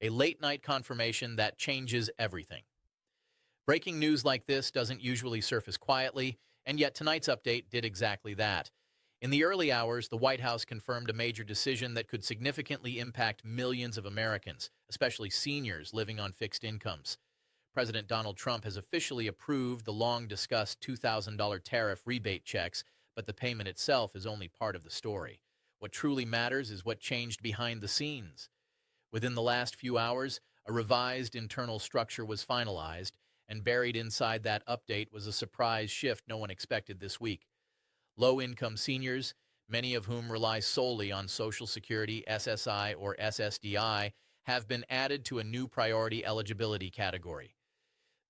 A late-night confirmation that changes everything. Breaking news like this doesn't usually surface quietly, and yet tonight's update did exactly that. In the early hours, the White House confirmed a major decision that could significantly impact millions of Americans, especially seniors living on fixed incomes. President Donald Trump has officially approved the long-discussed $2,000 tariff rebate checks, but the payment itself is only part of the story. What truly matters is what changed behind the scenes. Within the last few hours, a revised internal structure was finalized, and buried inside that update was a surprise shift no one expected this week. Low-income seniors, many of whom rely solely on Social Security, SSI, or SSDI, have been added to a new priority eligibility category.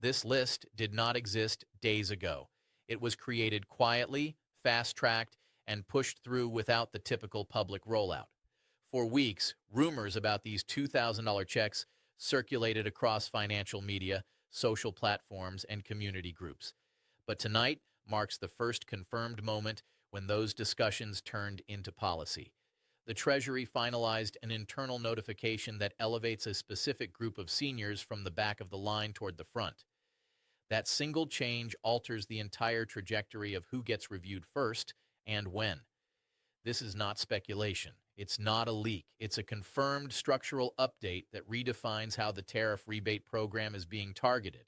This list did not exist days ago. It was created quietly, fast-tracked, and pushed through without the typical public rollout. For weeks, rumors about these $2,000 checks circulated across financial media, social platforms, and community groups. But tonight marks the first confirmed moment when those discussions turned into policy. The Treasury finalized an internal notification that elevates a specific group of seniors from the back of the line toward the front. That single change alters the entire trajectory of who gets reviewed first and when. This is not speculation. It's not a leak. It's a confirmed structural update that redefines how the tariff rebate program is being targeted.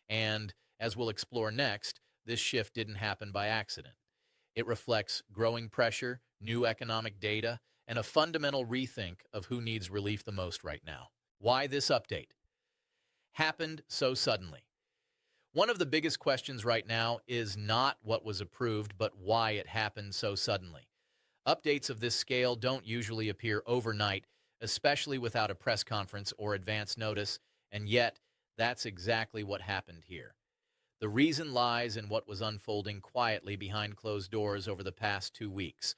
And, as we'll explore next, this shift didn't happen by accident. It reflects growing pressure, new economic data, and a fundamental rethink of who needs relief the most right now. Why this update happened so suddenly? One of the biggest questions right now is not what was approved, but why it happened so suddenly. Updates of this scale don't usually appear overnight, especially without a press conference or advance notice, and yet that's exactly what happened here. The reason lies in what was unfolding quietly behind closed doors over the past 2 weeks.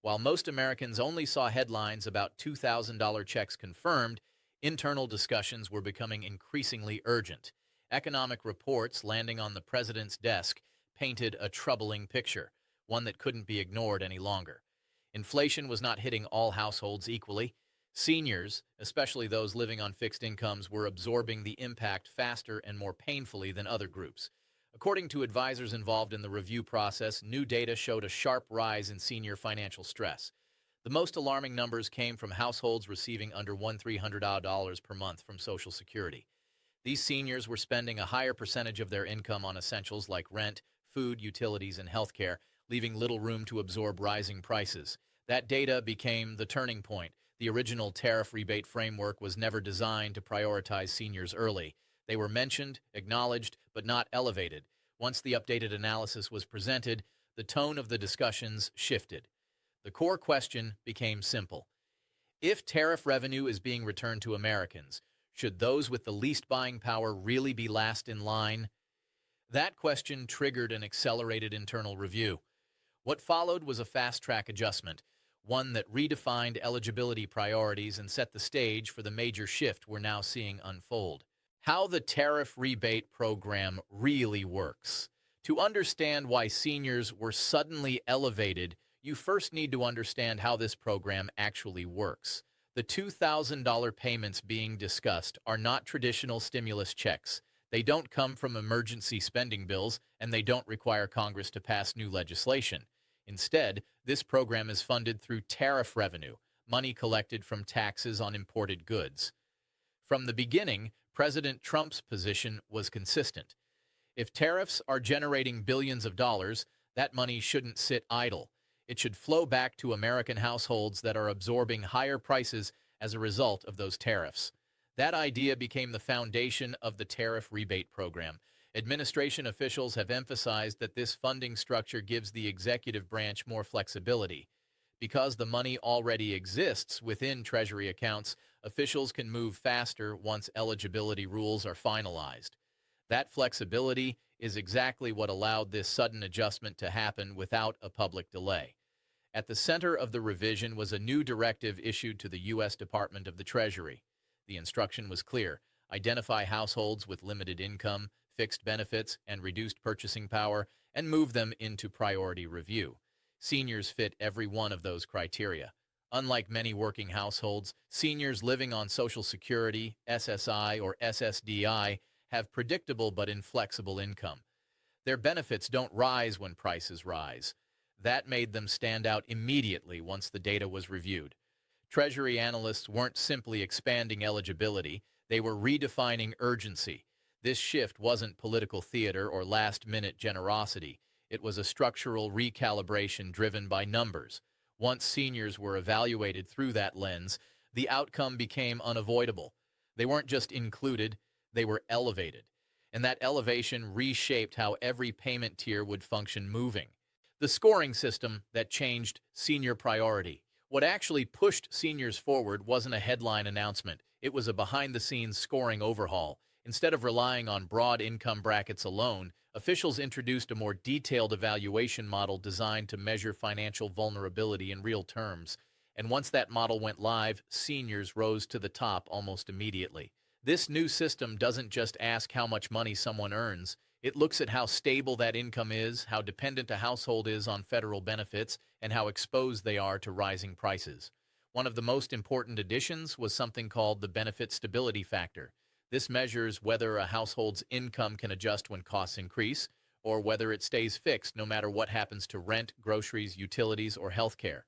While most Americans only saw headlines about $2,000 checks confirmed, internal discussions were becoming increasingly urgent. Economic reports landing on the president's desk painted a troubling picture, one that couldn't be ignored any longer. Inflation was not hitting all households equally. Seniors, especially those living on fixed incomes, were absorbing the impact faster and more painfully than other groups. According to advisors involved in the review process, new data showed a sharp rise in senior financial stress. The most alarming numbers came from households receiving under $1,300 per month from Social Security. These seniors were spending a higher percentage of their income on essentials like rent, food, utilities, and healthcare, leaving little room to absorb rising prices. That data became the turning point. The original tariff rebate framework was never designed to prioritize seniors early. They were mentioned, acknowledged, but not elevated. Once the updated analysis was presented, the tone of the discussions shifted. The core question became simple. If tariff revenue is being returned to Americans, should those with the least buying power really be last in line? That question triggered an accelerated internal review. What followed was a fast-track adjustment, one that redefined eligibility priorities and set the stage for the major shift we're now seeing unfold. How the tariff rebate program really works. To understand why seniors were suddenly elevated, you first need to understand how this program actually works. The $2,000 payments being discussed are not traditional stimulus checks. They don't come from emergency spending bills, and they don't require Congress to pass new legislation. Instead, this program is funded through tariff revenue, money collected from taxes on imported goods. From the beginning, President Trump's position was consistent. If tariffs are generating billions of dollars, that money shouldn't sit idle. It should flow back to American households that are absorbing higher prices as a result of those tariffs. That idea became the foundation of the tariff rebate program. Administration officials have emphasized that this funding structure gives the executive branch more flexibility. Because the money already exists within Treasury accounts, officials can move faster once eligibility rules are finalized. That flexibility is exactly what allowed this sudden adjustment to happen without a public delay. At the center of the revision was a new directive issued to the U.S. Department of the Treasury. The instruction was clear: identify households with limited income, fixed benefits, and reduced purchasing power, and move them into priority review. Seniors fit every one of those criteria. Unlike many working households, seniors living on Social Security, SSI, or SSDI have predictable but inflexible income. Their benefits don't rise when prices rise. That made them stand out immediately once the data was reviewed. Treasury analysts weren't simply expanding eligibility, they were redefining urgency. This shift wasn't political theater or last-minute generosity. It was a structural recalibration driven by numbers. Once seniors were evaluated through that lens, the outcome became unavoidable. They weren't just included, they were elevated. And that elevation reshaped how every payment tier would function moving. The scoring system that changed senior priority. What actually pushed seniors forward wasn't a headline announcement. It was a behind-the-scenes scoring overhaul. Instead of relying on broad income brackets alone, officials introduced a more detailed evaluation model designed to measure financial vulnerability in real terms. And once that model went live, seniors rose to the top almost immediately. This new system doesn't just ask how much money someone earns. It looks at how stable that income is, how dependent a household is on federal benefits, and how exposed they are to rising prices. One of the most important additions was something called the benefit stability factor. This measures whether a household's income can adjust when costs increase, or whether it stays fixed no matter what happens to rent, groceries, utilities, or healthcare.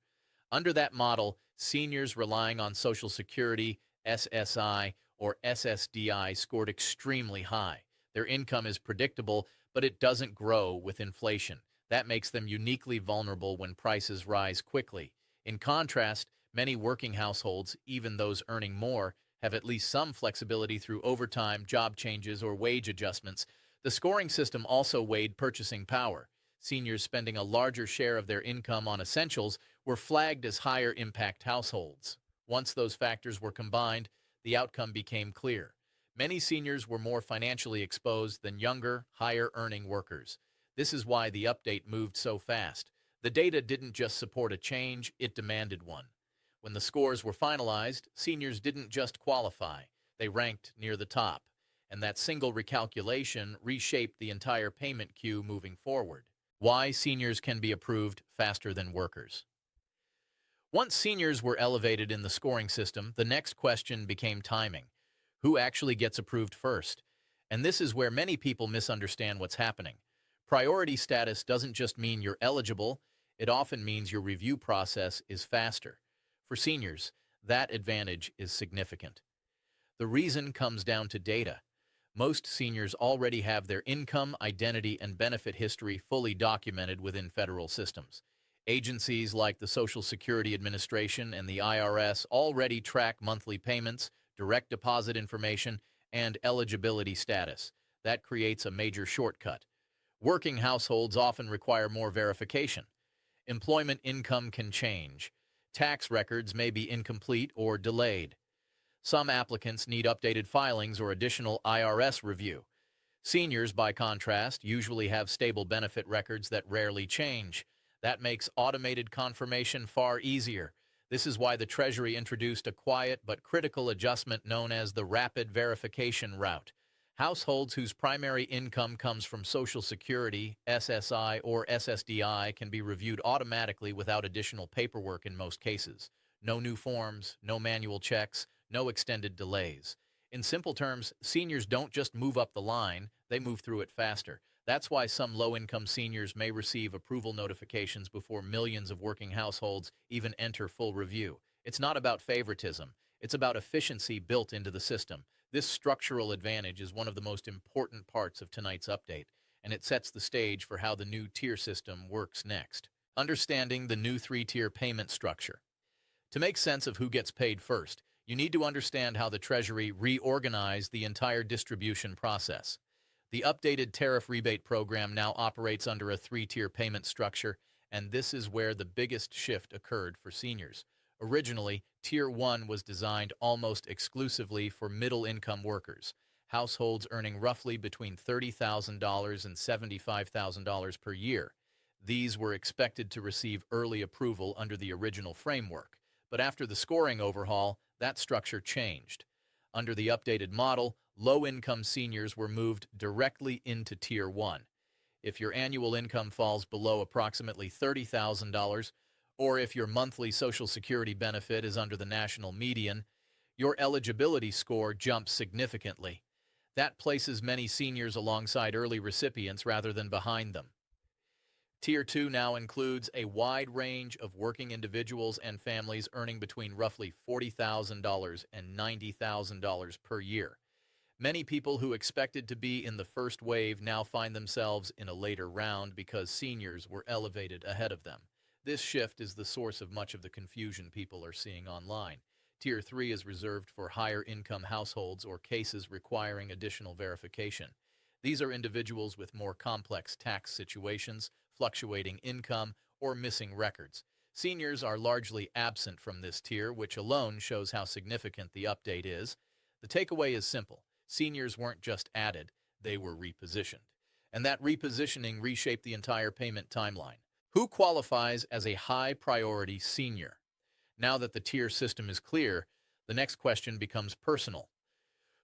Under that model, seniors relying on Social Security, SSI, or SSDI scored extremely high. Their income is predictable, but it doesn't grow with inflation. That makes them uniquely vulnerable when prices rise quickly. In contrast, many working households, even those earning more, have at least some flexibility through overtime, job changes, or wage adjustments. The scoring system also weighed purchasing power. Seniors spending a larger share of their income on essentials were flagged as higher impact households. Once those factors were combined, the outcome became clear. Many seniors were more financially exposed than younger, higher-earning workers. This is why the update moved so fast. The data didn't just support a change, it demanded one. When the scores were finalized, seniors didn't just qualify, they ranked near the top. And that single recalculation reshaped the entire payment queue moving forward. Why seniors can be approved faster than workers. Once seniors were elevated in the scoring system, the next question became timing. Who actually gets approved first? And this is where many people misunderstand what's happening. Priority status doesn't just mean you're eligible, it often means your review process is faster. For seniors, that advantage is significant. The reason comes down to data. Most seniors already have their income, identity, and benefit history fully documented within federal systems. Agencies like the Social Security Administration and the IRS already track monthly payments, direct deposit information, and eligibility status. That creates a major shortcut. Working households often require more verification. Employment income can change. Tax records may be incomplete or delayed. Some applicants need updated filings or additional IRS review. Seniors, by contrast, usually have stable benefit records that rarely change. That makes automated confirmation far easier. This is why the Treasury introduced a quiet but critical adjustment known as the rapid verification route. Households whose primary income comes from Social Security, SSI, or SSDI can be reviewed automatically without additional paperwork in most cases. No new forms, no manual checks, no extended delays. In simple terms, seniors don't just move up the line, they move through it faster. That's why some low-income seniors may receive approval notifications before millions of working households even enter full review. It's not about favoritism. It's about efficiency built into the system. This structural advantage is one of the most important parts of tonight's update, and it sets the stage for how the new tier system works next. Understanding the new three-tier payment structure. To make sense of who gets paid first, you need to understand how the Treasury reorganized the entire distribution process. The updated tariff rebate program now operates under a three-tier payment structure, and this is where the biggest shift occurred for seniors. Originally, Tier 1 was designed almost exclusively for middle-income workers, households earning roughly between $30,000 and $75,000 per year. These were expected to receive early approval under the original framework, but after the scoring overhaul, that structure changed. Under the updated model, low-income seniors were moved directly into Tier 1. If your annual income falls below approximately $30,000, Or if your monthly Social Security benefit is under the national median, your eligibility score jumps significantly. That places many seniors alongside early recipients rather than behind them. Tier 2 now includes a wide range of working individuals and families earning between roughly $40,000 and $90,000 per year. Many people who expected to be in the first wave now find themselves in a later round because seniors were elevated ahead of them. This shift is the source of much of the confusion people are seeing online. Tier 3 is reserved for higher income households or cases requiring additional verification. These are individuals with more complex tax situations, fluctuating income, or missing records. Seniors are largely absent from this tier, which alone shows how significant the update is. The takeaway is simple. Seniors weren't just added, they were repositioned. And that repositioning reshaped the entire payment timeline. Who qualifies as a high-priority senior? Now that the tier system is clear, the next question becomes personal.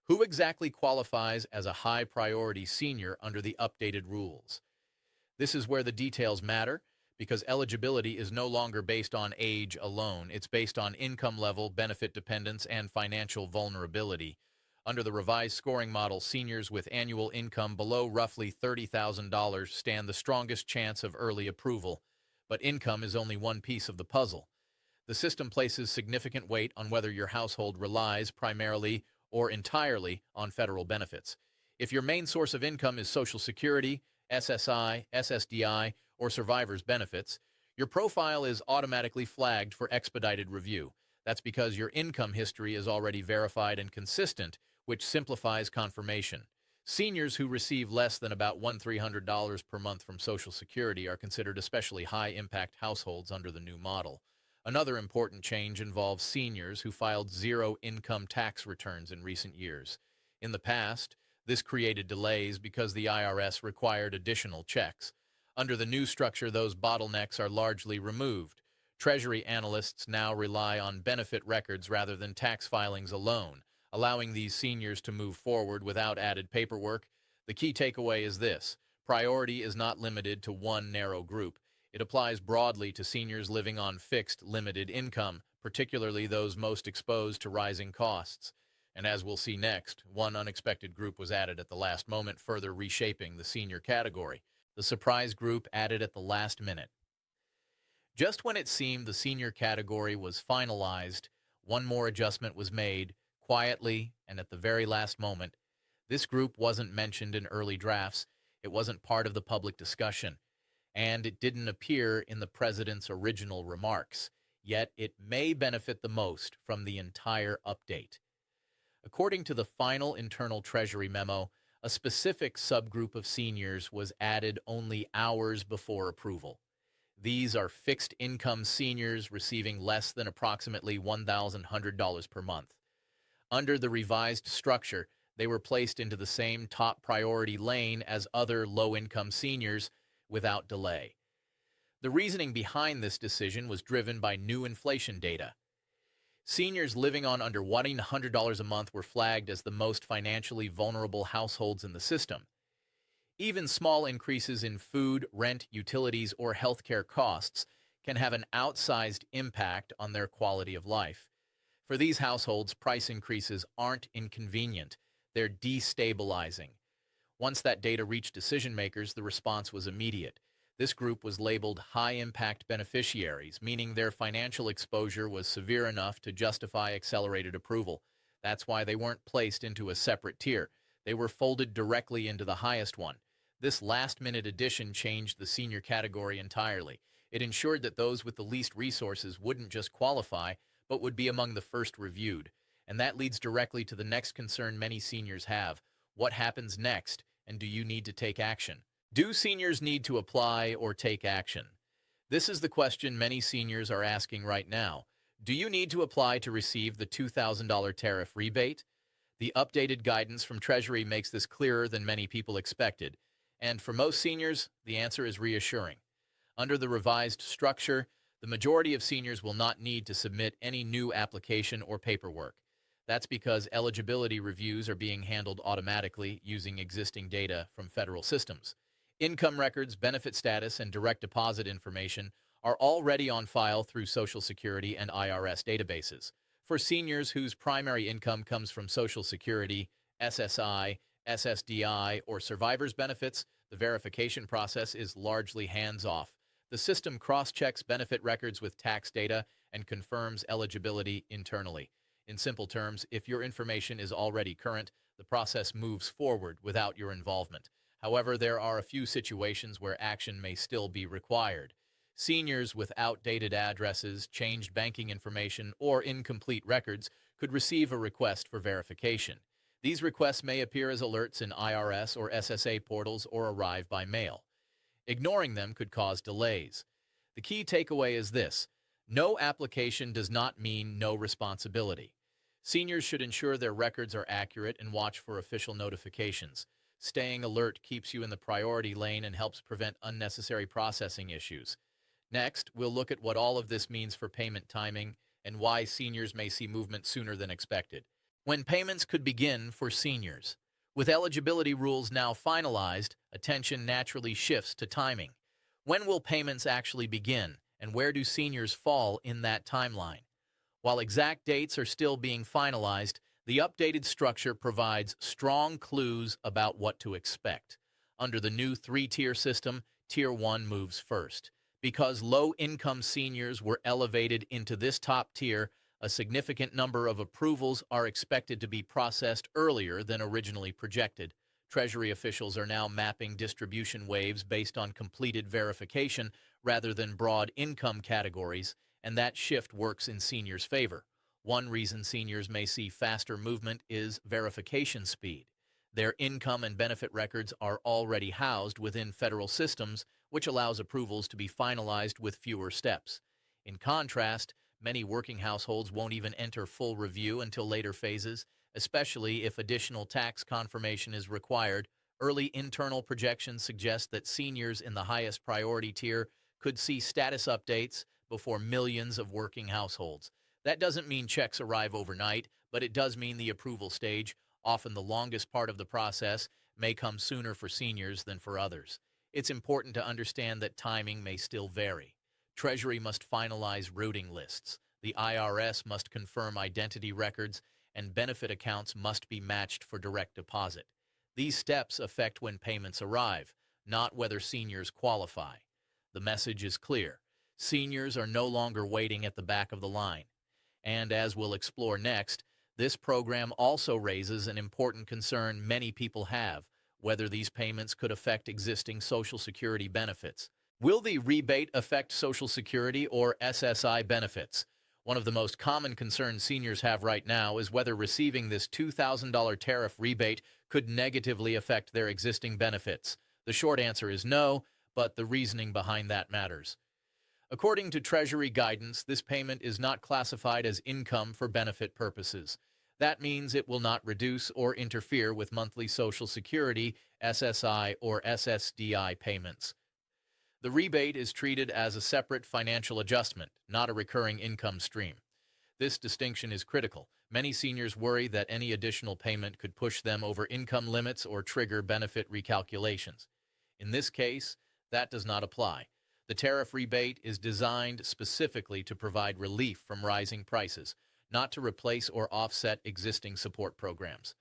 Who exactly qualifies as a high-priority senior under the updated rules? This is where the details matter, because eligibility is no longer based on age alone. It's based on income level, benefit dependence, and financial vulnerability. Under the revised scoring model, seniors with annual income below roughly $30,000 stand the strongest chance of early approval, but income is only one piece of the puzzle. The system places significant weight on whether your household relies primarily or entirely on federal benefits. If your main source of income is Social Security, SSI, SSDI, or survivor's benefits, your profile is automatically flagged for expedited review. That's because your income history is already verified and consistent, which simplifies confirmation. Seniors who receive less than about $1,300 per month from Social Security are considered especially high-impact households under the new model. Another important change involves seniors who filed zero income tax returns in recent years. In the past, this created delays because the IRS required additional checks. Under the new structure, those bottlenecks are largely removed. Treasury analysts now rely on benefit records rather than tax filings alone, allowing these seniors to move forward without added paperwork. The key takeaway is this: priority is not limited to one narrow group. It applies broadly to seniors living on fixed, limited income, particularly those most exposed to rising costs. And as we'll see next, one unexpected group was added at the last moment, further reshaping the senior category. The surprise group added at the last minute. Just when it seemed the senior category was finalized, one more adjustment was made, quietly and at the very last moment. This group wasn't mentioned in early drafts, it wasn't part of the public discussion, and it didn't appear in the president's original remarks, yet it may benefit the most from the entire update. According to the final internal Treasury memo, a specific subgroup of seniors was added only hours before approval. These are fixed income seniors receiving less than approximately $1,100 per month. Under the revised structure, they were placed into the same top priority lane as other low-income seniors without delay. The reasoning behind this decision was driven by new inflation data. Seniors living on under $1,100 a month were flagged as the most financially vulnerable households in the system. Even small increases in food, rent, utilities, or healthcare costs can have an outsized impact on their quality of life. For these households, price increases aren't inconvenient, they're destabilizing. Once that data reached decision makers, the response was immediate. This group was labeled high-impact beneficiaries, meaning their financial exposure was severe enough to justify accelerated approval. That's why they weren't placed into a separate tier. They were folded directly into the highest one. This last-minute addition changed the senior category entirely. It ensured that those with the least resources wouldn't just qualify, but would be among the first reviewed. And that leads directly to the next concern many seniors have. What happens next, and do you need to take action? Do seniors need to apply or take action? This is the question many seniors are asking right now. Do you need to apply to receive the $2,000 tariff rebate? The updated guidance from Treasury makes this clearer than many people expected. And for most seniors, the answer is reassuring. Under the revised structure, the majority of seniors will not need to submit any new application or paperwork. That's because eligibility reviews are being handled automatically using existing data from federal systems. Income records, benefit status, and direct deposit information are already on file through Social Security and IRS databases. For seniors whose primary income comes from Social Security, SSI, SSDI, or survivor's benefits, the verification process is largely hands-off. The system cross-checks benefit records with tax data and confirms eligibility internally. In simple terms, if your information is already current, the process moves forward without your involvement. However, there are a few situations where action may still be required. Seniors with outdated addresses, changed banking information, or incomplete records could receive a request for verification. These requests may appear as alerts in IRS or SSA portals or arrive by mail. Ignoring them could cause delays. The key takeaway is this: no application does not mean no responsibility. Seniors should ensure their records are accurate and watch for official notifications. Staying alert keeps you in the priority lane and helps prevent unnecessary processing issues. Next, we'll look at what all of this means for payment timing and why seniors may see movement sooner than expected. When payments could begin for seniors. With eligibility rules now finalized, attention naturally shifts to timing. When will payments actually begin, and where do seniors fall in that timeline? While exact dates are still being finalized, the updated structure provides strong clues about what to expect. Under the new three-tier system, Tier 1 moves first. Because low-income seniors were elevated into this top tier, a significant number of approvals are expected to be processed earlier than originally projected. Treasury officials are now mapping distribution waves based on completed verification rather than broad income categories, and that shift works in seniors' favor. One reason seniors may see faster movement is verification speed. Their income and benefit records are already housed within federal systems, which allows approvals to be finalized with fewer steps. In contrast, many working households won't even enter full review until later phases, especially if additional tax confirmation is required. Early internal projections suggest that seniors in the highest priority tier could see status updates before millions of working households. That doesn't mean checks arrive overnight, but it does mean the approval stage, often the longest part of the process, may come sooner for seniors than for others. It's important to understand that timing may still vary. Treasury must finalize routing lists, the IRS must confirm identity records, and benefit accounts must be matched for direct deposit. These steps affect when payments arrive, not whether seniors qualify. The message is clear. Seniors are no longer waiting at the back of the line. And as we'll explore next, this program also raises an important concern many people have, whether these payments could affect existing Social Security benefits. Will the rebate affect Social Security or SSI benefits? One of the most common concerns seniors have right now is whether receiving this $2,000 tariff rebate could negatively affect their existing benefits. The short answer is no, but the reasoning behind that matters. According to Treasury guidance, this payment is not classified as income for benefit purposes. That means it will not reduce or interfere with monthly Social Security, SSI, or SSDI payments. The rebate is treated as a separate financial adjustment, not a recurring income stream. This distinction is critical. Many seniors worry that any additional payment could push them over income limits or trigger benefit recalculations. In this case, that does not apply. The tariff rebate is designed specifically to provide relief from rising prices, not to replace or offset existing support programs.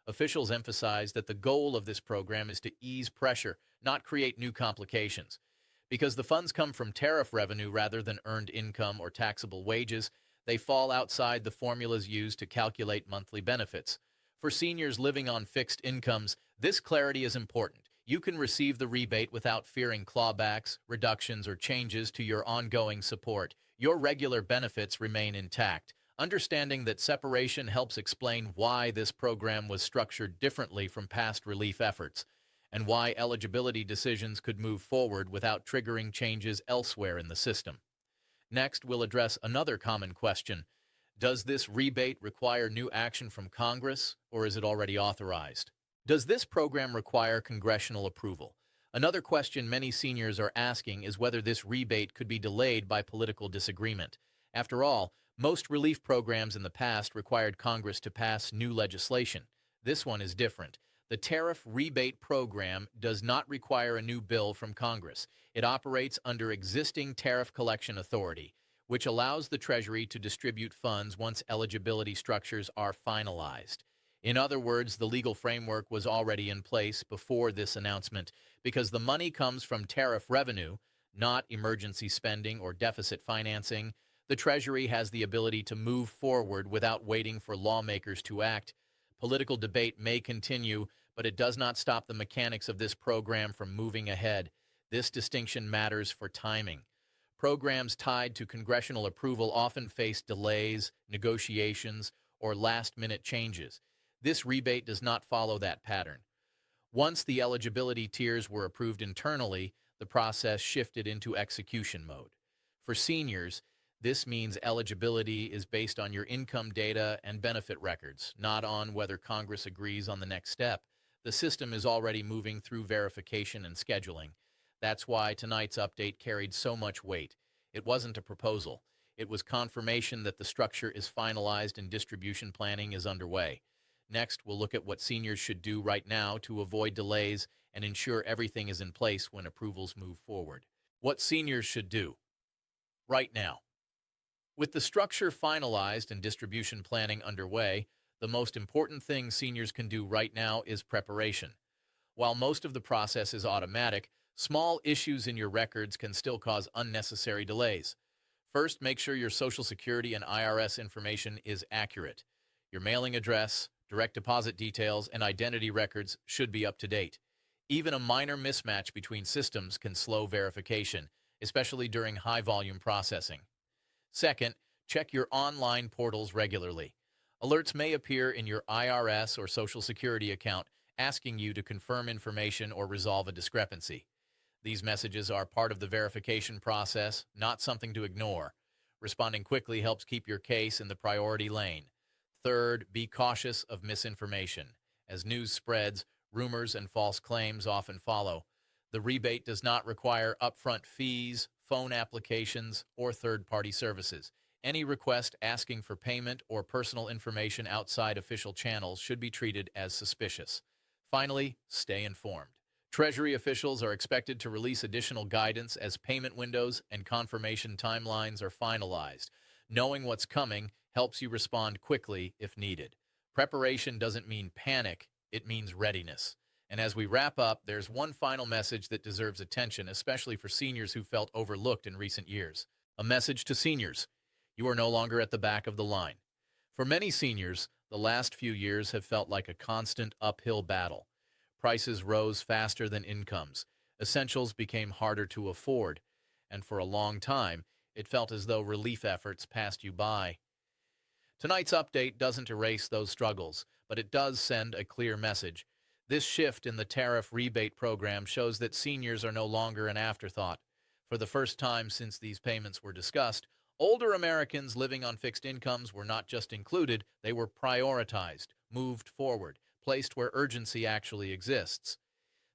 Officials emphasize that the goal of this program is to ease pressure, not create new complications. Because the funds come from tariff revenue rather than earned income or taxable wages, they fall outside the formulas used to calculate monthly benefits. For seniors living on fixed incomes, this clarity is important. You can receive the rebate without fearing clawbacks, reductions, or changes to your ongoing support. Your regular benefits remain intact. Understanding that separation helps explain why this program was structured differently from past relief efforts, and why eligibility decisions could move forward without triggering changes elsewhere in the system. Next, we'll address another common question. Does this rebate require new action from Congress, or is it already authorized? Does this program require congressional approval? Another question many seniors are asking is whether this rebate could be delayed by political disagreement. After all, most relief programs in the past required Congress to pass new legislation. This one is different. The tariff rebate program does not require a new bill from Congress. It operates under existing tariff collection authority, which allows the Treasury to distribute funds once eligibility structures are finalized. In other words, the legal framework was already in place before this announcement because the money comes from tariff revenue, not emergency spending or deficit financing. The Treasury has the ability to move forward without waiting for lawmakers to act. Political debate may continue, but it does not stop the mechanics of this program from moving ahead. This distinction matters for timing. Programs tied to congressional approval often face delays, negotiations, or last-minute changes. This rebate does not follow that pattern. Once the eligibility tiers were approved internally, the process shifted into execution mode. For seniors, this means eligibility is based on your income data and benefit records, not on whether Congress agrees on the next step. The system is already moving through verification and scheduling. That's why tonight's update carried so much weight. It wasn't a proposal. It was confirmation that the structure is finalized and distribution planning is underway. Next, we'll look at what seniors should do right now to avoid delays and ensure everything is in place when approvals move forward. What seniors should do right now. With the structure finalized and distribution planning underway, the most important thing seniors can do right now is preparation. While most of the process is automatic, small issues in your records can still cause unnecessary delays. First, make sure your Social Security and IRS information is accurate. Your mailing address, direct deposit details, and identity records should be up to date. Even a minor mismatch between systems can slow verification, especially during high-volume processing. Second, check your online portals regularly. Alerts may appear in your IRS or Social Security account asking you to confirm information or resolve a discrepancy. These messages are part of the verification process, not something to ignore. Responding quickly helps keep your case in the priority lane. Third, be cautious of misinformation. As news spreads, rumors and false claims often follow. The rebate does not require upfront fees, phone applications, or third-party services. Any request asking for payment or personal information outside official channels should be treated as suspicious. Finally, stay informed. Treasury officials are expected to release additional guidance as payment windows and confirmation timelines are finalized. Knowing what's coming helps you respond quickly if needed. Preparation doesn't mean panic, it means readiness. And as we wrap up, there's one final message that deserves attention, especially for seniors who felt overlooked in recent years. A message to seniors: you are no longer at the back of the line. For many seniors, the last few years have felt like a constant uphill battle. Prices rose faster than incomes. Essentials became harder to afford. And for a long time, it felt as though relief efforts passed you by. Tonight's update doesn't erase those struggles, but it does send a clear message. This shift in the tariff rebate program shows that seniors are no longer an afterthought. For the first time since these payments were discussed, older Americans living on fixed incomes were not just included, they were prioritized, moved forward, placed where urgency actually exists.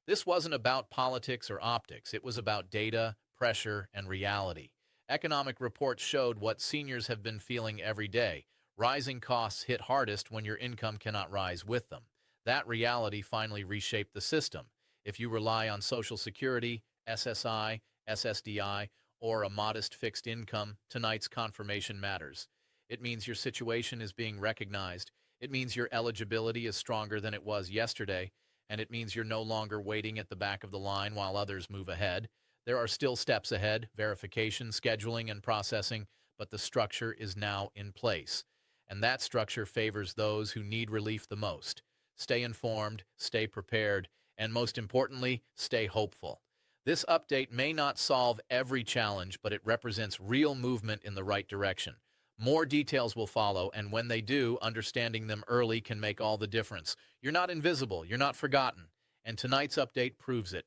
This wasn't about politics or optics. It was about data, pressure, and reality. Economic reports showed what seniors have been feeling every day. Rising costs hit hardest when your income cannot rise with them. That reality finally reshaped the system. If you rely on Social Security, SSI, SSDI, or a modest fixed income, tonight's confirmation matters. It means your situation is being recognized. It means your eligibility is stronger than it was yesterday, and it means you're no longer waiting at the back of the line while others move ahead. There are still steps ahead: verification, scheduling, and processing, but the structure is now in place. And that structure favors those who need relief the most. Stay informed, stay prepared, and most importantly, stay hopeful. This update may not solve every challenge, but it represents real movement in the right direction. More details will follow, and when they do, understanding them early can make all the difference. You're not invisible, you're not forgotten, and tonight's update proves it.